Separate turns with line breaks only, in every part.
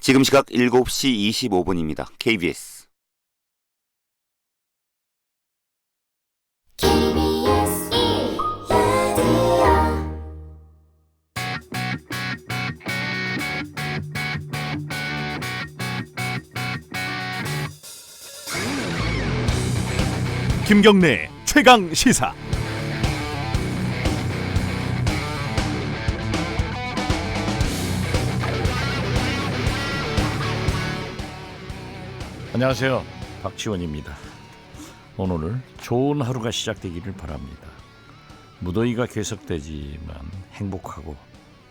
지금 시각 7시 25분입니다. KBS.
KBS 1라디오
김경래 최강 시사. 안녕하세요, 박지원입니다. 오늘 좋은 하루가 시작되기를 바랍니다. 무더위가 계속되지만 행복하고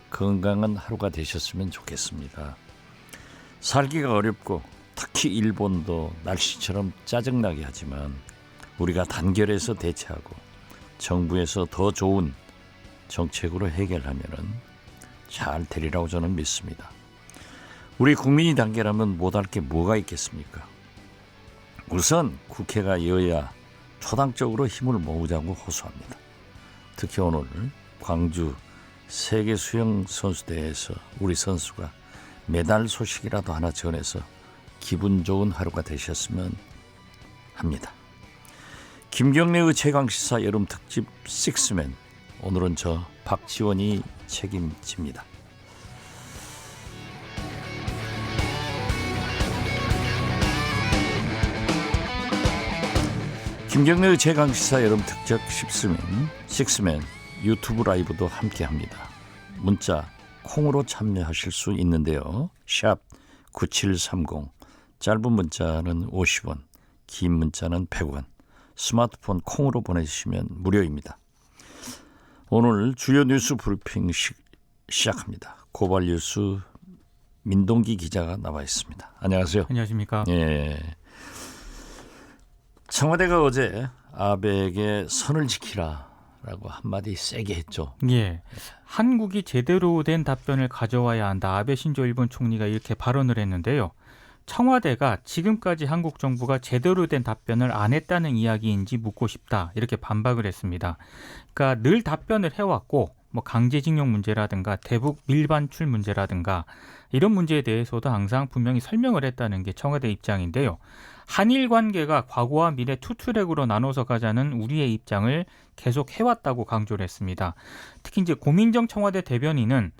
건강한 하루가 되셨으면 좋겠습니다. 살기가 어렵고 특히 일본도 날씨처럼 짜증나게 하지만 우리가 단결해서 대처하고 정부에서 더 좋은 정책으로 해결하면 잘 되리라고 저는 믿습니다. 우리 국민이 단결하면 못할 게 뭐가 있겠습니까? 우선 국회가 여야 초당적으로 힘을 모으자고 호소합니다. 특히 오늘 광주 세계 수영 선수대회에서 우리 선수가 메달 소식이라도 하나 전해서 기분 좋은 하루가 되셨으면 합니다. 김경래의 최강시사 여름 특집 식스맨, 오늘은 저 박지원이 책임집니다. 김경래의 최강시사 여름 특집 식스맨 유튜브 라이브도 함께합니다. 문자 콩으로 참여하실 수 있는데요. 샵 9730, 짧은 문자는 50원, 긴 문자는 100원, 스마트폰 콩으로 보내주시면 무료입니다. 오늘 주요 뉴스 브리핑 시작합니다. 고발 뉴스 민동기 기자가 나와 있습니다. 안녕하세요.
안녕하십니까.
예. 청와대가 어제 아베에게 선을 지키라라고 한마디 세게 했죠.
예, 한국이 제대로 된 답변을 가져와야 한다. 아베 신조 일본 총리가 이렇게 발언을 했는데요. 청와대가 지금까지 한국 정부가 제대로 된 답변을 안 했다는 이야기인지 묻고 싶다, 이렇게 반박을 했습니다. 그러니까 늘 답변을 해왔고, 뭐 강제징용 문제라든가 대북 밀반출 문제라든가 이런 문제에 대해서도 항상 분명히 설명을 했다는 게 청와대 입장인데요. 한일 관계가 과거와 미래 투트랙으로 나눠서 가자는 우리의 입장을 계속 해왔다고 강조를 했습니다. 특히 이제 고민정 청와대 대변인은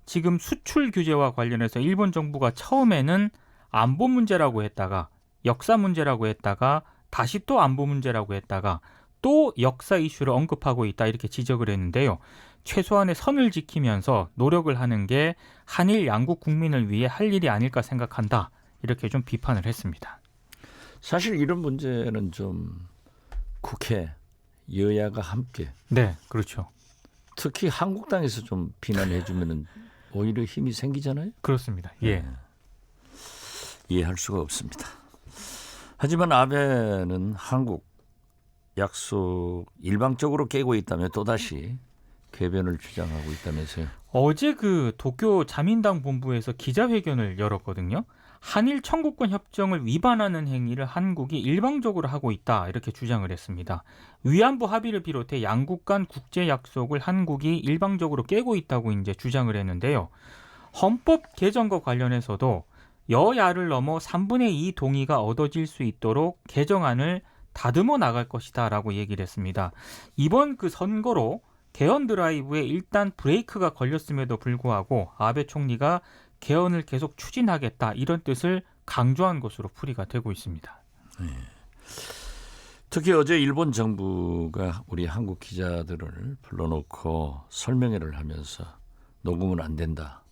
지금 수출 규제와 관련해서 일본 정부가 처음에는 안보 문제라고 했다가 역사 문제라고 했다가 다시 또 안보 문제라고 했다가 또 역사 이슈를 언급하고 있다, 이렇게 지적을 했는데요. 최소한의 선을 지키면서 노력을 하는 게 한일 양국 국민을 위해 할 일이 아닐까 생각한다, 이렇게 좀 비판을 했습니다.
사실 이런 문제는 좀 국회 여야가 함께,
네, 그렇죠.
특히 한국당에서 좀 비난해 주면은 오히려 힘이 생기잖아요.
그렇습니다. 예.
네. 이해할 수가 없습니다. 하지만 아베는 한국 약속 일방적으로 깨고 있다며 또다시 궤변을 주장하고 있다면서요.
어제 그 도쿄 자민당 본부에서 기자회견을 열었거든요. 한일 청구권 협정을 위반하는 행위를 한국이 일방적으로 하고 있다, 이렇게 주장을 했습니다. 위안부 합의를 비롯해 양국 간 국제 약속을 한국이 일방적으로 깨고 있다고 이제 주장을 했는데요. 헌법 개정과 관련해서도 여야를 넘어 3분의 2 동의가 얻어질 수 있도록 개정안을 다듬어 나갈 것이다라고 얘기를 했습니다. 이번 그 선거로 개헌 드라이브에 일단 브레이크가 걸렸음에도 불구하고 아베 총리가 개헌을 계속 추진하겠다, 이런 뜻을 강조한 것으로 풀이가 되고 있습니다.
네. 특히 어제 일본 정부가 우리 한국 기자들을 불러놓고 설명회를 하면서 녹음은 안 된다,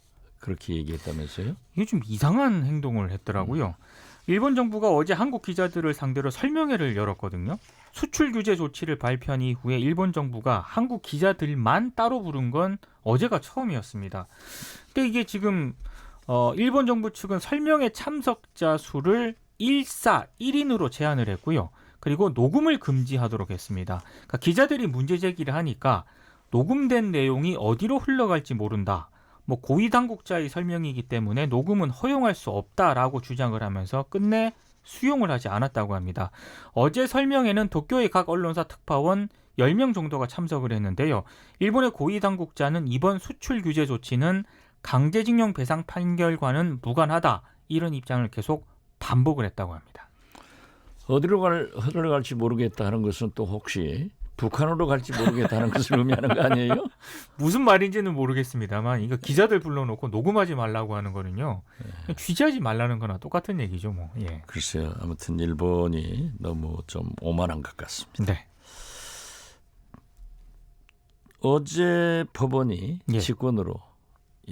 그렇게 얘기했다면서요?
이게 좀 이상한 행동을 했더라고요. 일본 정부가 어제 한국 기자들을 상대로 설명회를 열었거든요. 수출 규제 조치를 발표한 이후에 일본 정부가 한국 기자들만 따로 부른 건 어제가 처음이었습니다. 근데 이게 지금 일본 정부 측은 설명회 참석자 수를 1인으로 제한을 했고요. 그리고 녹음을 금지하도록 했습니다. 그러니까 기자들이 문제 제기를 하니까 녹음된 내용이 어디로 흘러갈지 모른다, 뭐 고위 당국자의 설명이기 때문에 녹음은 허용할 수 없다라고 주장을 하면서 끝내 수용을 하지 않았다고 합니다. 어제 설명회는 도쿄의 각 언론사 특파원 10명 정도가 참석을 했는데요. 일본의 고위 당국자는 이번 수출 규제 조치는 강제징용 배상 판결과는 무관하다, 이런 입장을 계속 반복을 했다고 합니다.
어디로 흘러갈지 모르겠다는 것은 또 혹시 북한으로 갈지 모르겠다는 것을 의미하는 거 아니에요?
무슨 말인지는 모르겠습니다만 이거 기자들 불러놓고 녹음하지 말라고 하는 거는요. 취재하지 말라는 거나 똑같은 얘기죠. 뭐. 예.
글쎄요. 아무튼 일본이 너무 좀 오만한 것 같습니다.
네.
어제 법원이
예.
직권으로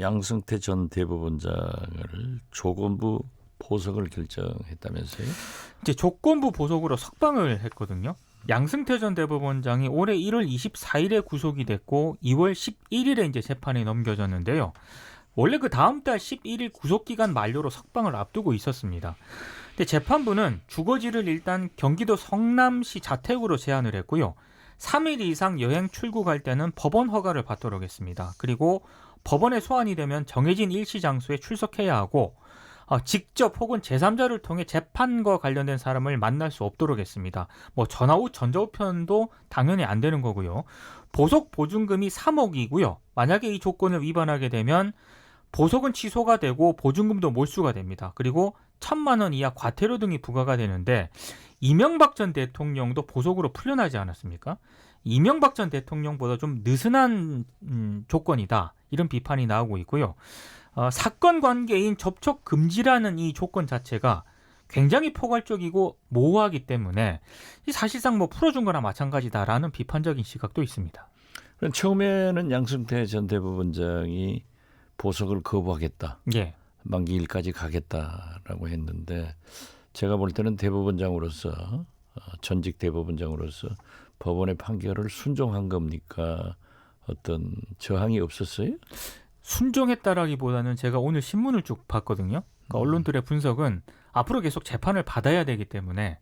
양승태 전 대법원장을 조건부 보석을 결정했다면서요?
이제 조건부 보석으로 석방을 했거든요. 양승태 전 대법원장이 올해 1월 24일에 구속이 됐고 2월 11일에 이제 재판에 넘겨졌는데요. 원래 그 다음 달 11일 구속기간 만료로 석방을 앞두고 있었습니다. 근데 재판부는 주거지를 일단 경기도 성남시 자택으로 제한을 했고요. 3일 이상 여행 출국할 때는 법원 허가를 받도록 했습니다. 그리고 법원에 소환이 되면 정해진 일시 장소에 출석해야 하고 직접 혹은 제3자를 통해 재판과 관련된 사람을 만날 수 없도록 했습니다. 뭐 전화후 전자우편도 당연히 안 되는 거고요. 보석 보증금이 3억이고요. 만약에 이 조건을 위반하게 되면 보석은 취소가 되고 보증금도 몰수가 됩니다. 그리고 1,000만 원 이하 과태료 등이 부과가 되는데 이명박 전 대통령도 보석으로 풀려나지 않았습니까? 이명박 전 대통령보다 좀 느슨한 조건이다. 이런 비판이 나오고 있고요. 사건 관계인 접촉 금지라는 이 조건 자체가 굉장히 포괄적이고 모호하기 때문에 사실상 뭐 풀어준 거나 마찬가지다라는 비판적인 시각도 있습니다.
그럼 처음에는 양승태 전 대법원장이 보석을 거부하겠다.
예.
만기일까지 가겠다라고 했는데 제가 볼 때는 대법원장으로서 전직 대법원장으로서 법원의 판결을 순종한 겁니까? 어떤 저항이 없었어요?
순종했다라기보다는 제가 오늘 신문을 쭉 봤거든요. 그러니까 언론들의 분석은 앞으로 계속 재판을 받아야 되기 때문에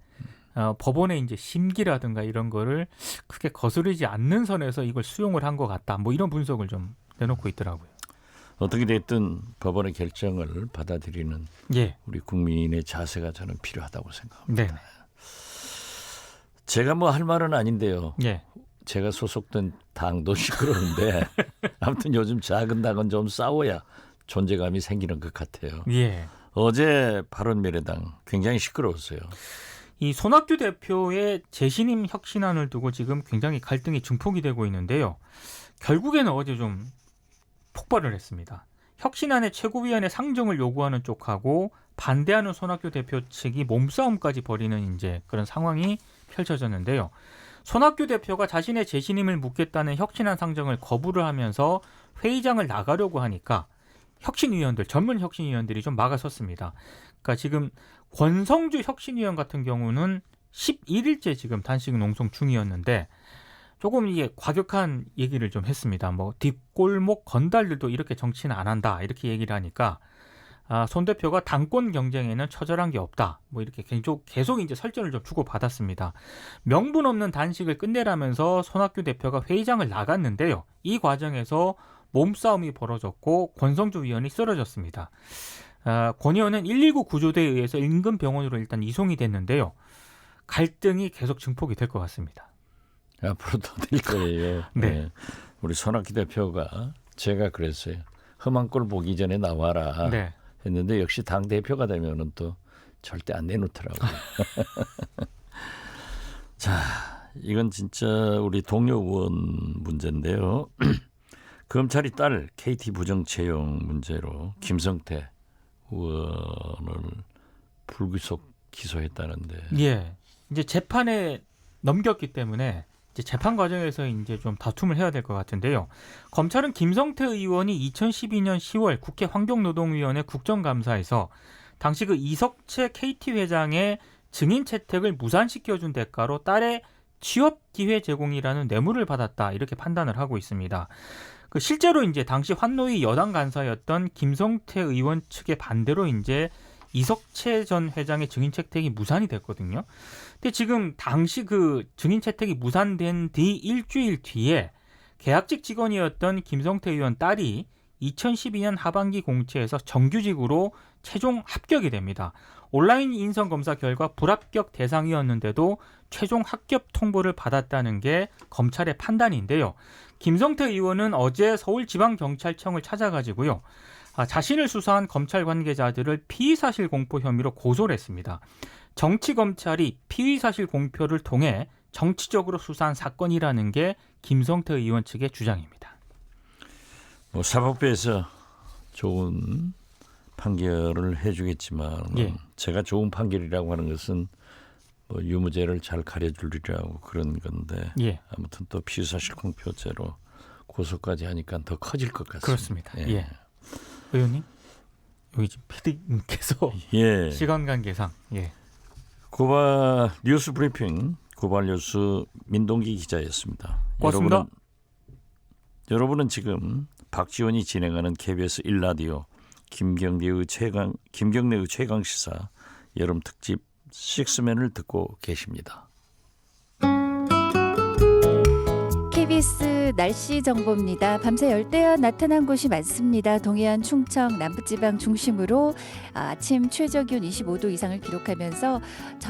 법원의 이제 심기라든가 이런 거를 크게 거스르지 않는 선에서 이걸 수용을 한 것 같다. 뭐 이런 분석을 좀 내놓고 있더라고요.
어떻게 됐든 법원의 결정을 받아들이는
예.
우리 국민의 자세가 저는 필요하다고 생각합니다.
네.
제가 뭐 할 말은 아닌데요.
예.
제가 소속된 당도 시끄러운데 아무튼 요즘 작은 당은 좀 싸워야 존재감이 생기는 것 같아요.
예.
어제 바른미래당 굉장히 시끄러웠어요.
이 손학규 대표의 재신임 혁신안을 두고 지금 굉장히 갈등이 증폭이 되고 있는데요. 결국에는 어제 좀 폭발을 했습니다. 혁신안의 최고위원회 상정을 요구하는 쪽하고 반대하는 손학규 대표 측이 몸싸움까지 벌이는 이제 그런 상황이 펼쳐졌는데요. 손학규 대표가 자신의 재신임을 묻겠다는 혁신안 상정을 거부를 하면서 회의장을 나가려고 하니까 혁신위원들, 젊은 혁신위원들이 좀 막아섰습니다. 그러니까 지금 권성주 혁신위원 같은 경우는 11일째 지금 단식 농성 중이었는데 조금 이게 과격한 얘기를 좀 했습니다. 뭐 뒷골목 건달들도 이렇게 정치는 안 한다 이렇게 얘기를 하니까 손 대표가 당권 경쟁에는 처절한 게 없다. 뭐 이렇게 계속 이제 설전을 좀 주고받았습니다. 명분 없는 단식을 끝내라면서 손학규 대표가 회의장을 나갔는데요. 이 과정에서 몸싸움이 벌어졌고 권성주 위원이 쓰러졌습니다. 권 의원은 119 구조대에 의해서 인근 병원으로 일단 이송이 됐는데요. 갈등이 계속 증폭이 될 것 같습니다.
앞으로 더 될 거예요.
네.
우리 손학규 대표가 제가 그랬어요. 험한 꼴 보기 전에 나와라
네.
했는데 역시 당 대표가 되면은 또 절대 안 내놓더라고요. 자, 이건 진짜 우리 동료 의원 문제인데요. 검찰이 딸 KT 부정 채용 문제로 김성태 의원을 불구속 기소했다는데.
예. 이제 재판에 넘겼기 때문에 이제 재판 과정에서 이제 좀 다툼을 해야 될 것 같은데요. 검찰은 김성태 의원이 2012년 10월 국회 환경노동위원회 국정감사에서 당시 그 이석채 KT 회장의 증인 채택을 무산시켜준 대가로 딸의 취업 기회 제공이라는 뇌물을 받았다 이렇게 판단을 하고 있습니다. 그 실제로 이제 당시 환노위 여당 간사였던 김성태 의원 측의 반대로 이제 이석채 전 회장의 증인 채택이 무산이 됐거든요. 근데 지금 당시 그 증인 채택이 무산된 뒤 일주일 뒤에 계약직 직원이었던 김성태 의원 딸이 2012년 하반기 공채에서 정규직으로 최종 합격이 됩니다. 온라인 인성 검사 결과 불합격 대상이었는데도 최종 합격 통보를 받았다는 게 검찰의 판단인데요. 김성태 의원은 어제 서울지방경찰청을 찾아가지고요. 자신을 수사한 검찰 관계자들을 피의사실 공표 혐의로 고소를 했습니다. 정치검찰이 피의사실 공표를 통해 정치적으로 수사한 사건이라는 게 김성태 의원 측의 주장입니다.
사법부에서 좋은 판결을 해주겠지만
예.
제가 좋은 판결이라고 하는 것은 유무죄를 잘 가려주리라고 그런 건데
예.
아무튼 또 피의사실 공표죄로 고소까지 하니까 더 커질 것 같습니다.
그렇습니다. 예. 의원님, 여기 지금 PD님께서
예.
시간 관계상
고발 뉴스 브리핑 고발 뉴스 민동기 기자였습니다.
고맙습니다.
여러분은 지금 박지원이 진행하는 KBS 1라디오 김경래의 최강 시사 여름 특집 식스맨을 듣고 계십니다.
KBS 날씨 정보입니다. 밤새 열대야 나타난 곳이 많습니다. 동해안, 충청, 남부지방 중심으로 아침 최저기온 25도 이상을 기록하면서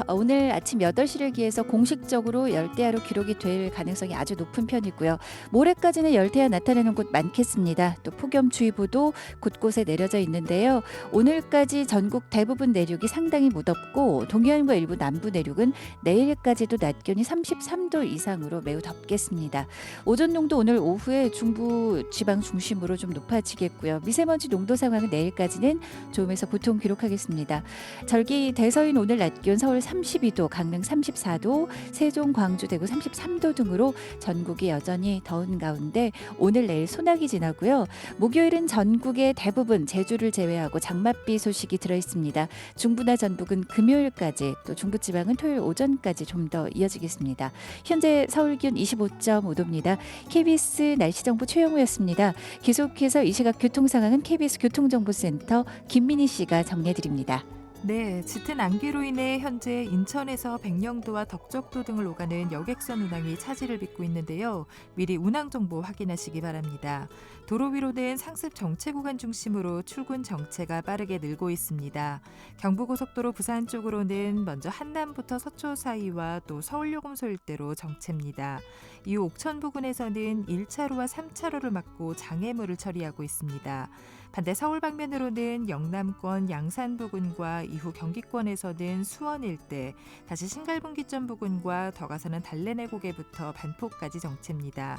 오늘 아침 8시를 기해서 공식적으로 열대야로 기록이 될 가능성이 아주 높은 편이고요. 모레까지는 열대야 나타나는 곳 많겠습니다. 또 폭염주의보도 곳곳에 내려져 있는데요. 오늘까지 전국 대부분 내륙이 상당히 무덥고 동해안과 일부 남부 내륙은 내일까지도 낮 기온이 33도 이상으로 매우 덥겠습니다. 오존 농도 오늘 오후에 중부 지방 중심으로 좀 높아지겠고요. 미세먼지 농도 상황은 내일까지는 좋음에서 보통 기록하겠습니다. 절기 대서인 오늘 낮 기온 서울 32도, 강릉 34도, 세종, 광주, 대구 33도 등으로 전국이 여전히 더운 가운데 오늘 내일 소나기 지나고요. 목요일은 전국의 대부분 제주를 제외하고 장맛비 소식이 들어있습니다. 중부나 전북은 금요일까지 또 중부지방은 토요일 오전까지 좀 더 이어지겠습니다. 현재 서울 기온 25.5도입니다. KBS 날씨정보 최영우였습니다. 계속해서 이 시각 교통 상황은 KBS 교통정보센터 김민희 씨가 정리해드립니다.
네, 짙은 안개로 인해 현재 인천에서 백령도와 덕적도 등을 오가는 여객선 운항이 차질을 빚고 있는데요. 미리 운항 정보 확인하시기 바랍니다. 도로 위로는 상습 정체 구간 중심으로 출근 정체가 빠르게 늘고 있습니다. 경부고속도로 부산 쪽으로는 먼저 한남부터 서초 사이와 또 서울요금소 일대로 정체입니다. 이후 옥천 부근에서는 1차로와 3차로를 막고 장애물을 처리하고 있습니다. 반대 서울 방면으로는 영남권 양산 부근과 이후 경기권에서는 수원 일대, 다시 신갈분기점 부근과 더 가서는 달래내 고개부터 반포까지 정체입니다.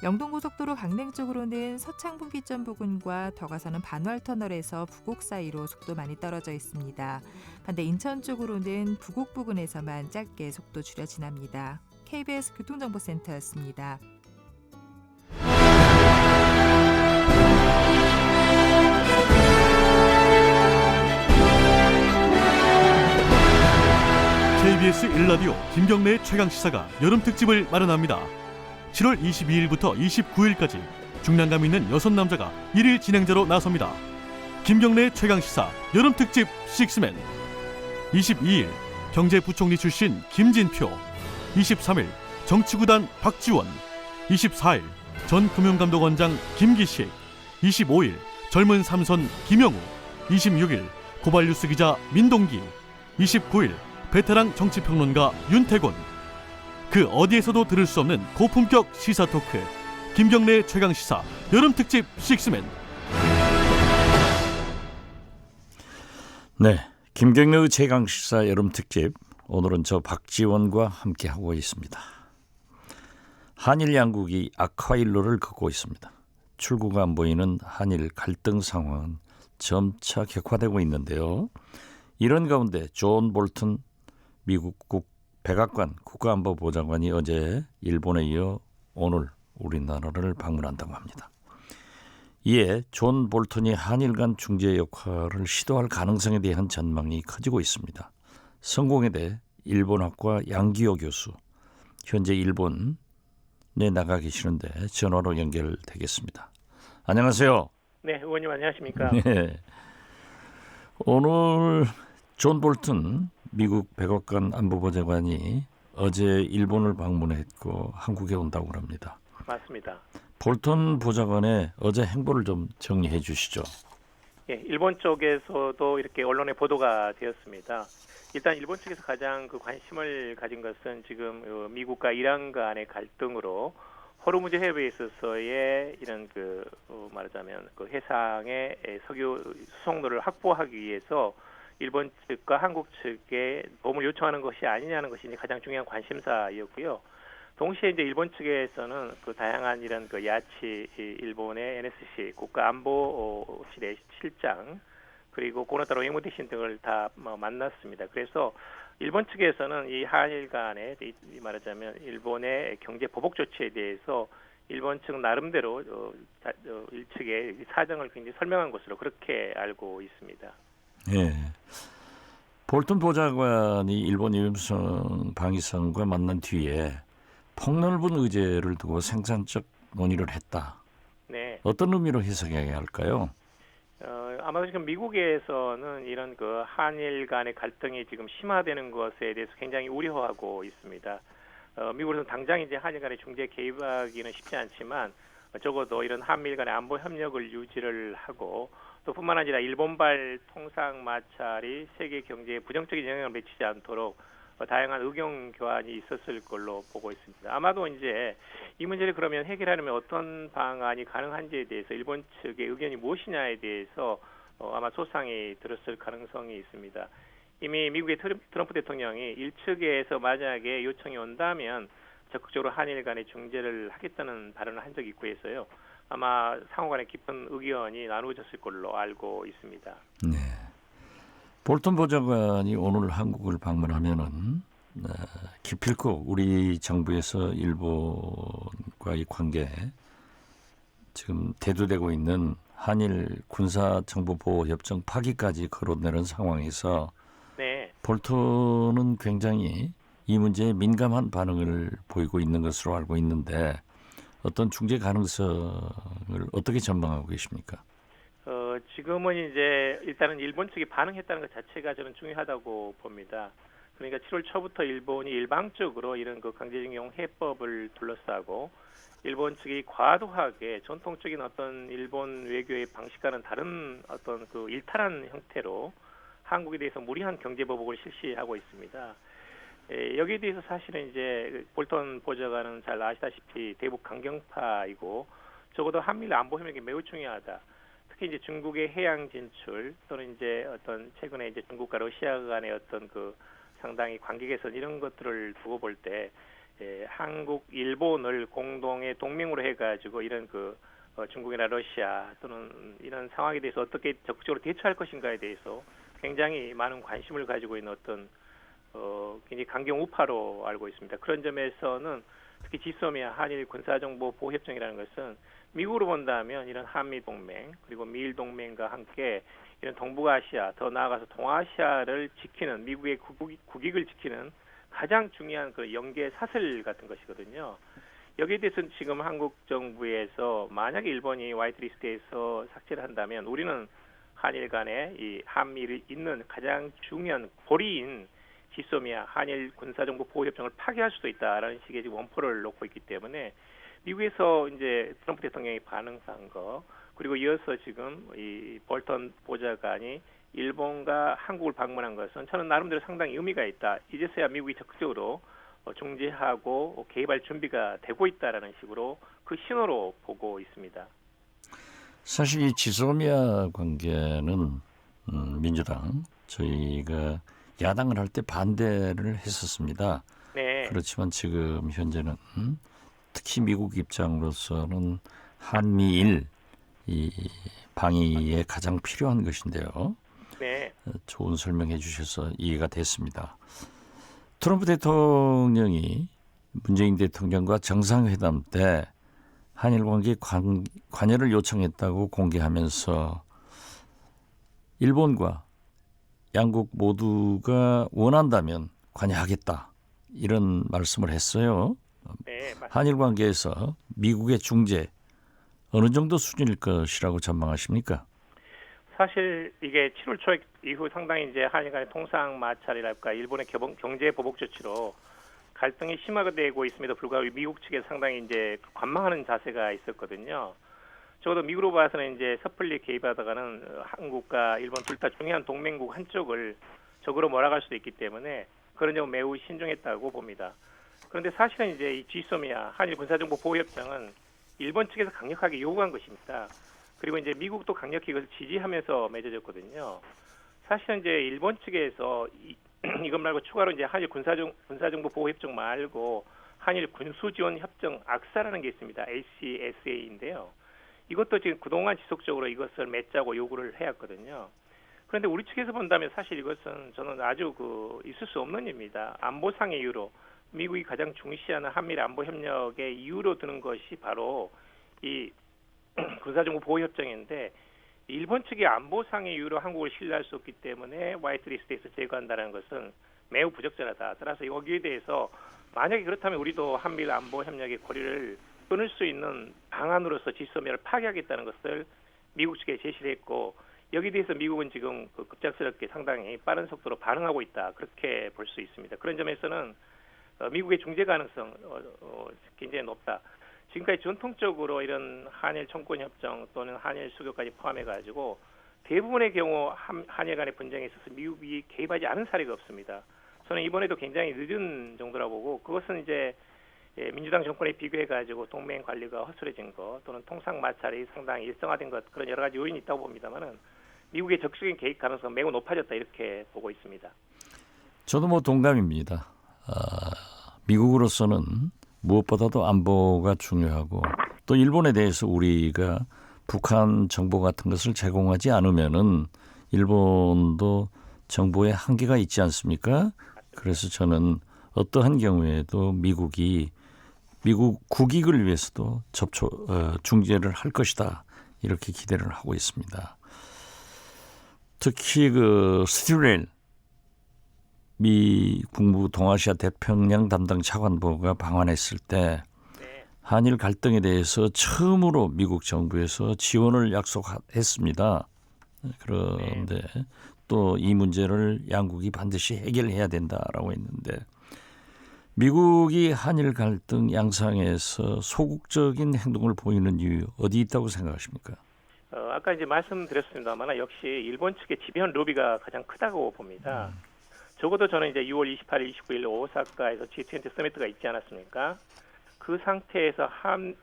영동고속도로 강릉 쪽으로는 서창분기점 부근과 더 가서는 반월터널에서 부곡 사이로 속도 많이 떨어져 있습니다. 반대 인천 쪽으로는 부곡 부근에서만 짧게 속도 줄여 지납니다. KBS 교통정보센터였습니다.
KBS 1라디오 김경래의 최강시사가 여름특집을 마련합니다. 7월 22일부터 29일까지 중량감 있는 6남자가 1일 진행자로 나섭니다. 김경래의 최강시사 여름특집 식스맨. 22일 경제부총리 출신 김진표, 23일 정치구단 박지원, 24일 전 금융감독원장 김기식, 25일 젊은 삼선 김영우, 26일 고발뉴스 기자 민동기, 29일 베테랑 정치평론가 윤태곤. 그 어디에서도 들을 수 없는 고품격 시사 토크 김경래 최강시사 여름특집 식스맨.
네, 김경래의 최강시사 여름특집 오늘은 저 박지원과 함께하고 있습니다. 한일 양국이 악화일로를 걷고 있습니다. 출구가 안 보이는 한일 갈등 상황은 점차 격화되고 있는데요. 이런 가운데 존 볼튼 미국 백악관 국가안보보좌관이 어제 일본에 이어 오늘 우리나라를 방문한다고 합니다. 이에 존 볼턴이 한일 간 중재 역할을 시도할 가능성에 대한 전망이 커지고 있습니다. 성공에 대해 일본학과 양기호 교수, 현재 일본에 나가 계시는데 전화로 연결되겠습니다. 안녕하세요.
네, 의원님 안녕하십니까?
네. 오늘 존 볼턴 미국 백악관 안보보좌관이 어제 일본을 방문했고 한국에 온다고 합니다.
맞습니다.
볼턴 보좌관의 어제 행보를 좀 정리해 주시죠.
예, 일본 쪽에서도 이렇게 언론에 보도가 되었습니다. 일단 일본 측에서 가장 관심을 가진 것은 지금 미국과 이란 간의 갈등으로 호르무즈 해협에 있어서의 이런 말하자면 그 해상의 석유 수송로를 확보하기 위해서 일본 측과 한국 측에 도움을 요청하는 것이 아니냐는 것이 이제 가장 중요한 관심사였고요. 동시에 이제 일본 측에서는 그 다양한 이런 그 야치 일본의 NSC 국가안보실의 실장 그리고 고노타로 외무대신 등을 다 만났습니다. 그래서 일본 측에서는 이 한일 간의 말하자면 일본의 경제 보복 조치에 대해서 일본 측 나름대로 일측의 사정을 굉장히 설명한 것으로 그렇게 알고 있습니다.
예. 볼턴 보좌관이 일본 이임성 방위성과 만난 뒤에 폭넓은 의제를 두고 생산적 논의를 했다.
네.
어떤 의미로 해석해야 할까요?
아마도 지금 미국에서는 이런 그 한일 간의 갈등이 지금 심화되는 것에 대해서 굉장히 우려하고 있습니다. 미국에서는 당장 이제 한일 간의 중재 개입하기는 쉽지 않지만 적어도 이런 한미일 간의 안보 협력을 유지를 하고 또 뿐만 아니라 일본발 통상 마찰이 세계 경제에 부정적인 영향을 미치지 않도록 다양한 의견 교환이 있었을 걸로 보고 있습니다. 아마도 이제 이 문제를 그러면 해결하려면 어떤 방안이 가능한지에 대해서 일본 측의 의견이 무엇이냐에 대해서 아마 소상이 들었을 가능성이 있습니다. 이미 미국의 트럼프 대통령이 일측에서 만약에 요청이 온다면 적극적으로 한일 간의 중재를 하겠다는 발언을 한 적이 있고 해서요. 아마 상호간에 깊은 의견이 나누어졌을 걸로 알고 있습니다.
네. 볼턴 보좌관이 오늘 한국을 방문하면은 기필코 우리 정부에서 일본과의 관계 지금 대두되고 있는 한일 군사정보보호협정 파기까지 거론되는 상황에서
네.
볼턴은 굉장히 이 문제에 민감한 반응을 보이고 있는 것으로 알고 있는데 어떤 중재 가능성을 어떻게 전망하고 계십니까?
지금은 이제 일단은 일본 측이 반응했다는 것 자체가 저는 중요하다고 봅니다. 그러니까 7월 초부터 일본이 일방적으로 이런 그 강제징용 해법을 둘러싸고 일본 측이 과도하게 전통적인 어떤 일본 외교의 방식과는 다른 어떤 그 일탈한 형태로 한국에 대해서 무리한 경제 보복을 실시하고 있습니다. 여기에 대해서 사실은 이제 볼턴 보좌관은 잘 아시다시피 대북 강경파이고 적어도 한미일 안보 협력이 매우 중요하다. 특히 이제 중국의 해양 진출 또는 이제 어떤 최근에 이제 중국과 러시아 간의 어떤 그 상당히 관계 개선 이런 것들을 두고 볼 때 한국, 일본을 공동의 동맹으로 해가지고 이런 그 중국이나 러시아 또는 이런 상황에 대해서 어떻게 적극적으로 대처할 것인가에 대해서 굉장히 많은 관심을 가지고 있는 어떤 굉장히 강경 우파로 알고 있습니다. 그런 점에서는 특히 지소미아 한일 군사정보 보호협정이라는 것은 미국으로 본다면 이런 한미 동맹 그리고 미일 동맹과 함께 이런 동북아시아 더 나아가서 동아시아를 지키는 미국의 국익을 지키는 가장 중요한 그 연계 사슬 같은 것이거든요. 여기에 대해서는 지금 한국 정부에서 만약에 일본이 화이트리스트에서 삭제를 한다면 우리는 한일 간에 이 한미를 잇는 가장 중요한 고리인 지소미아 한일 군사정보 보호협정을 파기할 수도 있다라는 식의 지금 원포를 놓고 있기 때문에 미국에서 이제 트럼프 대통령이 반응한 거 그리고 이어서 지금 이 볼턴 보좌관이 일본과 한국을 방문한 것은 저는 나름대로 상당히 의미가 있다. 이제서야 미국이 적극적으로 중재하고 개입할 준비가 되고 있다라는 식으로 그 신호로 보고 있습니다.
사실 이 지소미아 관계는 민주당 저희가 야당을 할 때 반대를 했었습니다.
네.
그렇지만 지금 현재는 특히 미국 입장으로서는 한미일 이 방위에 가장 필요한 것인데요.
네.
좋은 설명해 주셔서 이해가 됐습니다. 트럼프 대통령이 문재인 대통령과 정상회담 때 한일 관계 관여를 요청했다고 공개하면서 일본과 양국 모두가 원한다면 관여하겠다 이런 말씀을 했어요.
네, 맞습니다.
한일 관계에서 미국의 중재 어느 정도 수준일 것이라고 전망하십니까?
사실 이게 7월 초 이후 상당히 이제 한일 간의 통상 마찰이랄까 일본의 경제 보복 조치로 갈등이 심화되고 있음에도 불구하고 미국 측에 상당히 이제 관망하는 자세가 있었거든요. 적어도 미국으로 봐서는 이제 섣불리 개입하다가는 한국과 일본 둘 다 중요한 동맹국 한쪽을 적으로 몰아갈 수도 있기 때문에 그런 점은 매우 신중했다고 봅니다. 그런데 사실은 이제 이 지소미아 한일 군사정보 보호협정은 일본 측에서 강력하게 요구한 것입니다. 그리고 이제 미국도 강력히 이것을 지지하면서 맺어졌거든요. 사실은 이제 일본 측에서 이것 말고 추가로 이제 한일 군사정보 보호협정 말고 한일 군수지원협정 악사라는 게 있습니다. ACSA인데요. 이것도 지금 그동안 지속적으로 이것을 맺자고 요구를 해왔거든요. 그런데 우리 측에서 본다면 사실 이것은 저는 아주 있을 수 없는 일입니다. 안보상의 이유로 미국이 가장 중시하는 한미일 안보 협력의 이유로 드는 것이 바로 이 군사정보 보호협정인데 일본 측이 안보상의 이유로 한국을 신뢰할 수 없기 때문에 화이트리스트에서 제거한다는 것은 매우 부적절하다. 따라서 여기에 대해서 만약에 그렇다면 우리도 한미일 안보 협력의 고리를 끊을 수 있는 방안으로서 지소미아를 파기하겠다는 것을 미국 측에 제시를 했고 여기에 대해서 미국은 지금 급작스럽게 상당히 빠른 속도로 반응하고 있다. 그렇게 볼 수 있습니다. 그런 점에서는 미국의 중재 가능성 굉장히 높다. 지금까지 전통적으로 이런 한일 청구협정 또는 한일 수교까지 포함해가지고 대부분의 경우 한일 간의 분쟁에 있어서 미국이 개입하지 않은 사례가 없습니다. 저는 이번에도 굉장히 늦은 정도라고 보고 그것은 이제 민주당 정권에 비교해가지고 동맹 관리가 허술해진 것 또는 통상 마찰이 상당히 일정화된 것 그런 여러 가지 요인이 있다고 봅니다만은 미국의 적극적인 개입 가능성 매우 높아졌다 이렇게 보고 있습니다.
저도 뭐 동감입니다. 미국으로서는 무엇보다도 안보가 중요하고 또 일본에 대해서 우리가 북한 정보 같은 것을 제공하지 않으면은 일본도 정보에 한계가 있지 않습니까? 그래서 저는 어떠한 경우에도 미국 국익을 위해서도 중재를 할 것이다 이렇게 기대를 하고 있습니다. 특히 스티렐 미 국무부 동아시아 태평양 담당 차관보가 방한했을 때 한일 갈등에 대해서 처음으로 미국 정부에서 지원을 약속했습니다. 그런데 또 이 문제를 양국이 반드시 해결해야 된다라고 했는데 미국이 한일 갈등 양상에서 소극적인 행동을 보이는 이유 어디 있다고 생각하십니까?
아까 이제 말씀드렸습니다만 역시 일본 측의 지배한 로비가 가장 크다고 봅니다. 적어도 저는 이제 6월 28일, 29일 오사카에서 G20 서미트가 있지 않았습니까? 그 상태에서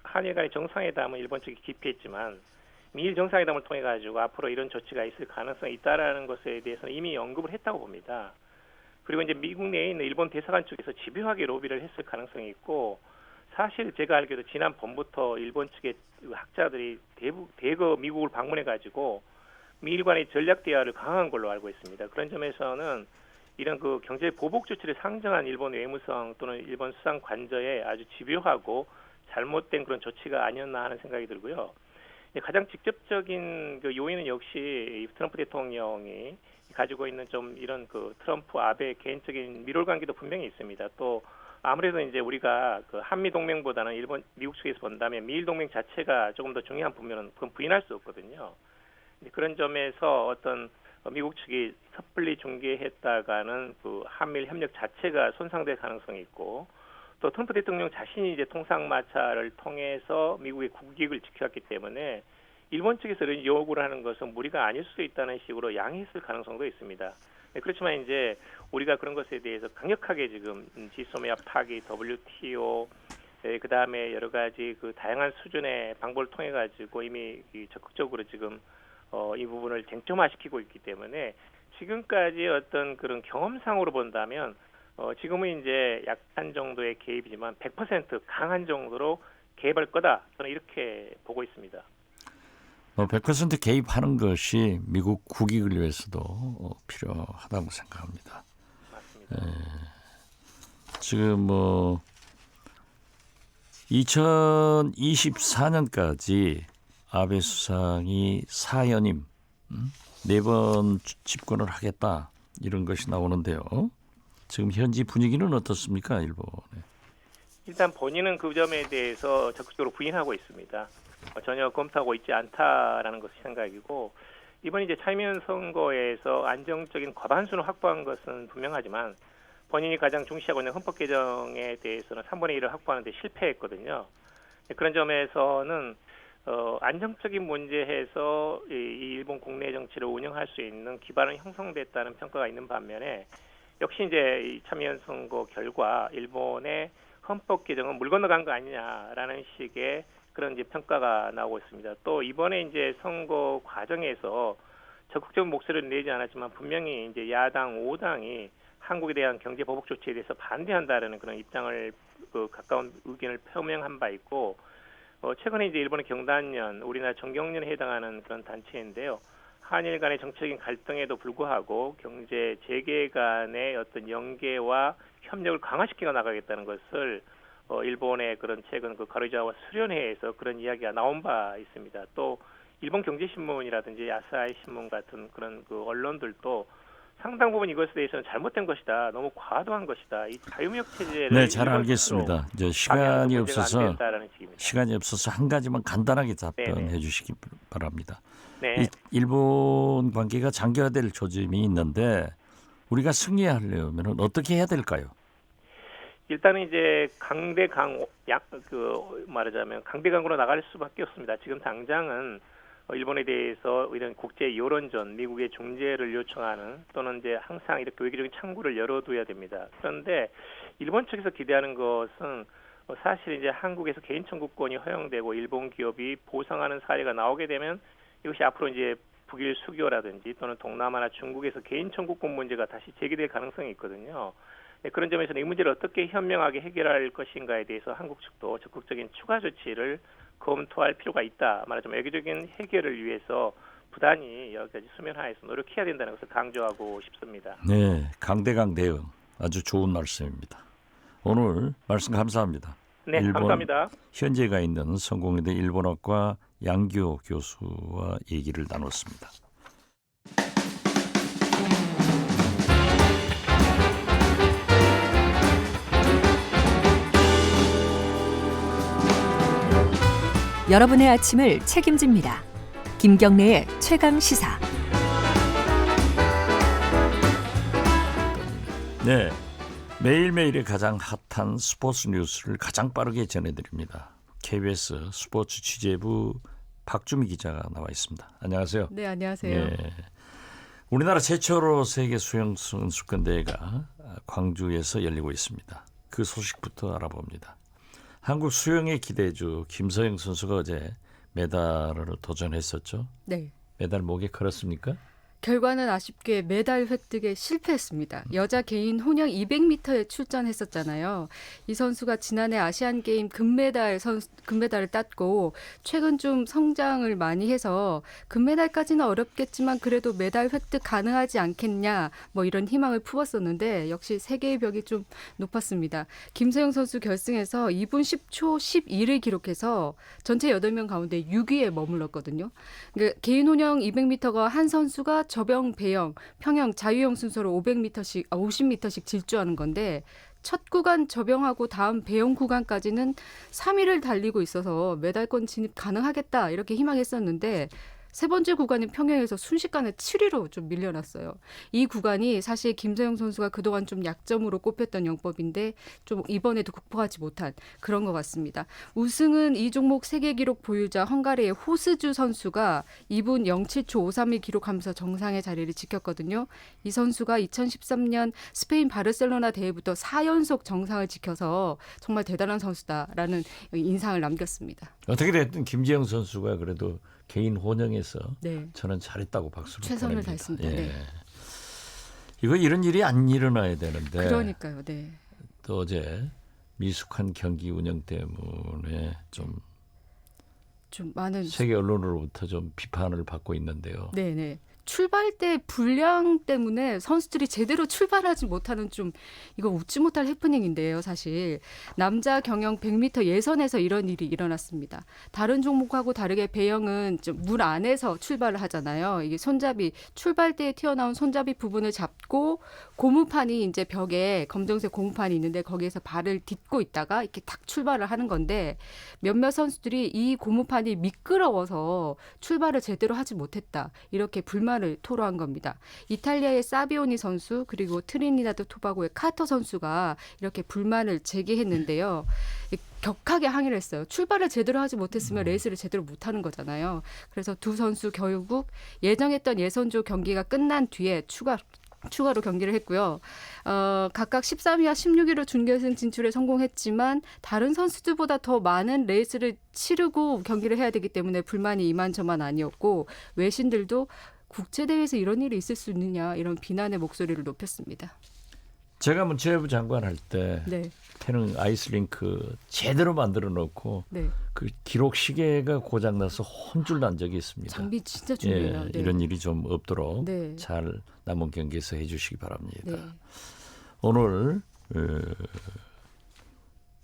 한일 간의 정상회담은 일본 측이 기피했지만 미일 정상회담을 통해 가지고 앞으로 이런 조치가 있을 가능성이 있다라는 것에 대해서는 이미 언급을 했다고 봅니다. 그리고 이제 미국 내에 있는 일본 대사관 쪽에서 집요하게 로비를 했을 가능성이 있고 사실 제가 알기로 지난 봄부터 일본 측의 학자들이 대거 미국을 방문해 가지고 미일 간의 전략 대화를 강화한 걸로 알고 있습니다. 그런 점에서는 이런 경제 보복 조치를 상정한 일본 외무성 또는 일본 수상 관저에 아주 집요하고 잘못된 그런 조치가 아니었나 하는 생각이 들고요. 가장 직접적인 요인은 역시 트럼프 대통령이 가지고 있는 좀 이런 트럼프 아베 개인적인 밀월 관계도 분명히 있습니다. 또 아무래도 이제 우리가 한미 동맹보다는 미국 측에서 본다면 미일 동맹 자체가 조금 더 중요한 부분은 그건 부인할 수 없거든요. 그런 점에서 어떤 미국 측이 섣불리 중개했다가는 한미일 협력 자체가 손상될 가능성이 있고 또 트럼프 대통령 자신이 이제 통상 마찰을 통해서 미국의 국익을 지켜왔기 때문에 일본 측에서 이런 요구를 하는 것은 무리가 아닐 수도 있다는 식으로 양해했을 가능성도 있습니다. 그렇지만 이제 우리가 그런 것에 대해서 강력하게 지금 지소미아 파기, WTO, 그 다음에 여러 가지 다양한 수준의 방법을 통해 가지고 이미 적극적으로 지금 이 부분을 쟁점화시키고 있기 때문에 지금까지 어떤 그런 경험상으로 본다면 지금은 이제 약한 정도의 개입이지만 100% 강한 정도로 개입할 거다. 저는 이렇게 보고 있습니다.
100% 개입하는 것이 미국 국익을 위해서도 필요하다고 생각합니다.
맞습니다.
지금 2024년까지 아베 수상이 4연임 4번 집권을 하겠다 이런 것이 나오는데요. 지금 현지 분위기는 어떻습니까, 일본에?
일단 본인은 그 점에 대해서 적극적으로 부인하고 있습니다. 전혀 검토하고 있지 않다라는 것이 생각이고 이번 이제 참여연 선거에서 안정적인 과반수를 확보한 것은 분명하지만 본인이 가장 중시하고 있는 헌법 개정에 대해서는 3분의 1을 확보하는 데 실패했거든요. 그런 점에서는 안정적인 문제에서 이 일본 국내 정치를 운영할 수 있는 기반은 형성됐다는 평가가 있는 반면에 역시 이제 이 참여연 선거 결과 일본의 헌법 개정은 물 건너간 거 아니냐라는 식의 그런 이제 평가가 나오고 있습니다. 또 이번에 이제 선거 과정에서 적극적인 목소리를 내지 않았지만 분명히 이제 야당 5당이 한국에 대한 경제 보복 조치에 대해서 반대한다라는 그런 입장을 가까운 의견을 표명한 바 있고 최근에 이제 일본의 경단련, 우리나라 정경련에 해당하는 그런 단체인데요. 한일 간의 정치적인 갈등에도 불구하고 경제 재개 간의 어떤 연계와 협력을 강화시켜 나가겠다는 것을 일본의 그런 최근 그 가루자와 수련회에서 그런 이야기가 나온 바 있습니다. 또 일본 경제신문이라든지 아사히 신문 같은 그런 그 언론들도 상당 부분 이것에 대해서는 잘못된 것이다, 너무 과도한 것이다, 이 자유무역 체제를
네, 잘 알겠습니다. 이제 시간이 없어서
시간이
한 가지만 간단하게 답변해
네네.
주시기 바랍니다.
네.
이 일본 관계가 장기화될 조짐이 있는데 우리가 승리하려면 어떻게 해야 될까요?
일단은 이제 말하자면 강대강으로 나갈 수밖에 없습니다. 지금 당장은 일본에 대해서 이런 국제 여론전, 미국의 중재를 요청하는 또는 이제 항상 이렇게 외교적인 창구를 열어둬야 됩니다. 그런데 일본 측에서 기대하는 것은 사실 이제 한국에서 개인 청구권이 허용되고 일본 기업이 보상하는 사례가 나오게 되면 이것이 앞으로 이제 북일 수교라든지 또는 동남아나 중국에서 개인 청구권 문제가 다시 제기될 가능성이 있거든요. 네, 그런 점에서는 이 문제를 어떻게 현명하게 해결할 것인가에 대해서 한국 측도 적극적인 추가 조치를 검토할 필요가 있다. 말하자면 외교적인 해결을 위해서 부단히 여러 가지 수면 하에서 노력해야 된다는 것을 강조하고 싶습니다.
네, 강대강 대응 아주 좋은 말씀입니다. 오늘 말씀 감사합니다.
네,
일본
감사합니다.
현재가 있는 성공회대 일본어과 양교 교수와 얘기를 나눴습니다.
여러분의 아침을 책임집니다. 김경래의 최강 시사.
네, 매일매일의 가장 핫한 스포츠 뉴스를 가장 빠르게 전해드립니다. KBS 스포츠 취재부 박주미 기자가 나와 있습니다. 안녕하세요.
네, 안녕하세요.
네, 우리나라 최초로 세계 수영 선수권 대회가 광주에서 열리고 있습니다. 그 소식부터 알아봅니다. 한국 수영의 기대주 김서영 선수가 어제 메달을 도전했었죠.
네.
메달 목에 걸었습니까?
결과는 아쉽게 메달 획득에 실패했습니다. 여자 개인 혼영 200m에 출전했었잖아요. 이 선수가 지난해 아시안게임 금메달을 땄고 최근 좀 성장을 많이 해서 금메달까지는 어렵겠지만 그래도 메달 획득 가능하지 않겠냐 뭐 이런 희망을 품었었는데 역시 세계의 벽이 좀 높았습니다. 김서영 선수 결승에서 2분 10초 12를 기록해서 전체 8명 가운데 6위에 머물렀거든요. 그러니까 개인 혼영 200m가 한 선수가 저병, 배영, 평영, 자유형 순서로 50m씩 질주하는 건데 첫 구간 저병하고 다음 배영 구간까지는 3위를 달리고 있어서 메달권 진입 가능하겠다 이렇게 희망했었는데 세 번째 구간인 평영에서 순식간에 7위로 좀 밀려났어요. 이 구간이 사실 김서영 선수가 그동안 좀 약점으로 꼽혔던 영법인데 좀 이번에도 극복하지 못한 그런 것 같습니다. 우승은 이 종목 세계 기록 보유자 헝가리의 호스주 선수가 2분 07초 53을 기록하면서 정상의 자리를 지켰거든요. 이 선수가 2013년 스페인 바르셀로나 대회부터 4연속 정상을 지켜서 정말 대단한 선수다라는 인상을 남겼습니다.
어떻게 됐든 김지영 선수가 그래도 개인 혼영에서
네.
저는 잘했다고 박수를
최선을
보냅니다.
다했습니다.
예.
네.
이거 이런 일이 안 일어나야 되는데
그러니까요. 네.
또 어제 미숙한 경기 운영 때문에 좀
많은
세계 언론으로부터 좀 비판을 받고 있는데요.
네네. 출발 때 불량 때문에 선수들이 제대로 출발하지 못하는 좀 이거 웃지 못할 해프닝인데요. 사실 남자 경영 100m 예선에서 이런 일이 일어났습니다. 다른 종목하고 다르게 배영은 좀 물 안에서 출발을 하잖아요. 이게 손잡이 출발 때 튀어나온 손잡이 부분을 잡고 고무판이 이제 벽에 검정색 고무판이 있는데 거기에서 발을 딛고 있다가 이렇게 탁 출발을 하는 건데 몇몇 선수들이 이 고무판이 미끄러워서 출발을 제대로 하지 못했다. 이렇게 불만을 토로한 겁니다. 이탈리아의 사비오니 선수 그리고 트리니다드 토바고의 카터 선수가 이렇게 불만을 제기했는데요. 격하게 항의를 했어요. 출발을 제대로 하지 못했으면 레이스를 제대로 못하는 거잖아요. 그래서 두 선수 결국 예정했던 예선조 경기가 끝난 뒤에 추가 추가로 경기를 했고요. 각각 13위와 16위로 준결승 진출에 성공했지만 다른 선수들보다 더 많은 레이스를 치르고 경기를 해야 되기 때문에 불만이 이만저만 아니었고 외신들도 국제대회에서 이런 일이 있을 수 있느냐 이런 비난의 목소리를 높였습니다.
제가 문체부 장관 할 때
네.
태릉 아이스링크 제대로 만들어 놓고
네.
그 기록 시계가 고장 나서 혼쭐 난 적이 있습니다.
장비 진짜 중요해요.
예,
네.
이런 일이 좀 없도록
네.
잘 남은 경기에서 해주시기 바랍니다.
네.
오늘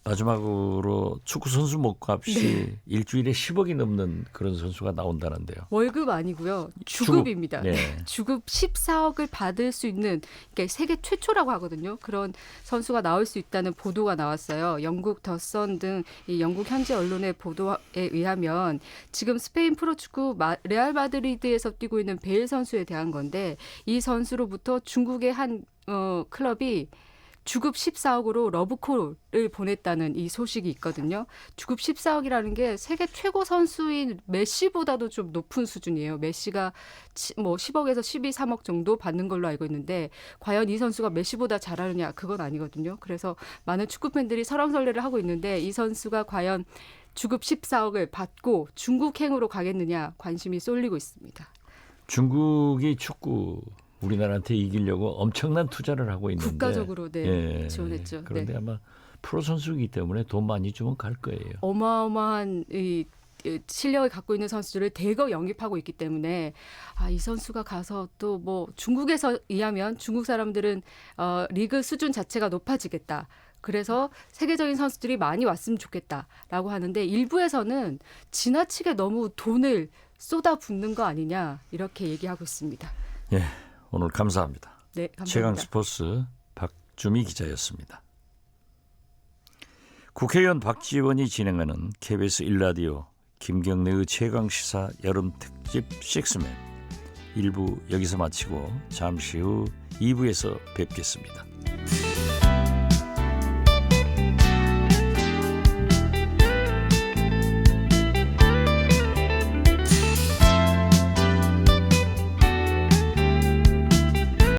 마지막으로 축구 선수 목값이 일주일에 10억이 넘는 그런 선수가 나온다는데요.
월급 아니고요. 주급입니다.
네.
주급 14억을 받을 수 있는 그러니까 세계 최초라고 하거든요. 그런 선수가 나올 수 있다는 보도가 나왔어요. 영국 더선 등 이 영국 현지 언론의 보도에 의하면 지금 스페인 프로축구 레알 마드리드에서 뛰고 있는 베일 선수에 대한 건데 이 선수로부터 중국의 한 클럽이 주급 14억으로 러브콜을 보냈다는 이 소식이 있거든요. 주급 14억이라는 게 세계 최고 선수인 메시보다도 좀 높은 수준이에요. 메시가 뭐 10억에서 12, 3억 정도 받는 걸로 알고 있는데 과연 이 선수가 메시보다 잘하느냐 그건 아니거든요. 그래서 많은 축구 팬들이 설왕설래를 하고 있는데 이 선수가 과연 주급 14억을 받고 중국행으로 가겠느냐 관심이 쏠리고 있습니다.
중국이 축구 우리나라한테 이기려고 엄청난 투자를 하고 있는데
국가적으로 네, 지원했죠.
그런데
네.
아마 프로 선수이기 때문에 돈 많이 주면 갈 거예요.
어마어마한 이 실력을 갖고 있는 선수들을 대거 영입하고 있기 때문에 이 선수가 가서 또 뭐 중국에서 의하면 중국 사람들은 리그 수준 자체가 높아지겠다. 그래서 세계적인 선수들이 많이 왔으면 좋겠다라고 하는데 일부에서는 지나치게 너무 돈을 쏟아붓는 거 아니냐 이렇게 얘기하고 있습니다.
예, 오늘 감사합니다.
네, 감사합니다.
최강스포츠 박주미 기자였습니다. 국회의원 박지원이 진행하는 KBS 1라디오 김경래의 최강시사 여름특집 6맨 1부 여기서 마치고 잠시 후 2부에서 뵙겠습니다.